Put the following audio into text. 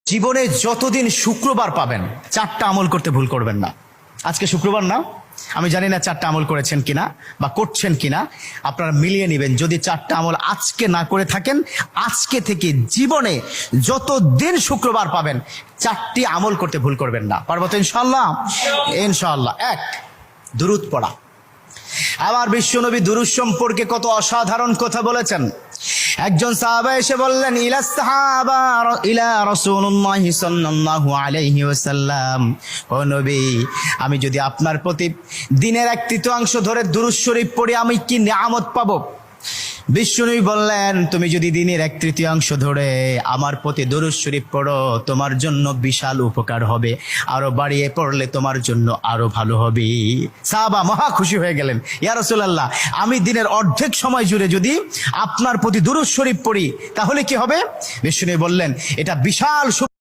জীবনে যতদিন শুক্রবার পাবেন 4টা আমল করতে ভুল করবেন না। আজকে শুক্রবার না, আমি জানি না 4টা আমল করেছেন কিনা বা করছেন কিনা, আপনারা মিলিয়ে নেবেন। যদি 4টা আমল আজকে না করে থাকেন, আজকে থেকে জীবনে যতদিন শুক্রবার পাবেন 4টি আমল করতে ভুল করবেন না। পারবো তো ইনশাআল্লাহ? ইনশাআল্লাহ। 1, দুরূদ পড়া। আবার বিশ্বনবী দুরূদ সম্পর্কে কত অসাধারণ কথা বলেছেন। একজন সাহাবা এসে বললেন, ইলা রাসূলুল্লাহ সাল্লাল্লাহু আলাইহি ওয়াসাল্লাম, ও নবী, আমি যদি আপনার প্রতি দিনের 1/3 ধরে দুরূদ শরীফ পড়ি আমি কি নিয়ামত পাবো? বিশ্বনবী বললেন, তুমি যদি দিনের 1/3 ধরে আমার প্রতি দুরূদ শরীফ পড়ো তোমার জন্য বিশাল উপকার হবে, আরো বাড়িয়ে পড়লে তোমার জন্য আরো ভালো হবে। সাহাবা মহা খুশি হয়ে গেলেন, ইয়া রাসূলুল্লাহ, আমি দিনের অর্ধেক সময় জুড়ে যদি আপনার প্রতি দুরূদ শরীফ পড়ি তাহলে কি হবে? বিশ্বনবী বললেন, এটা বিশাল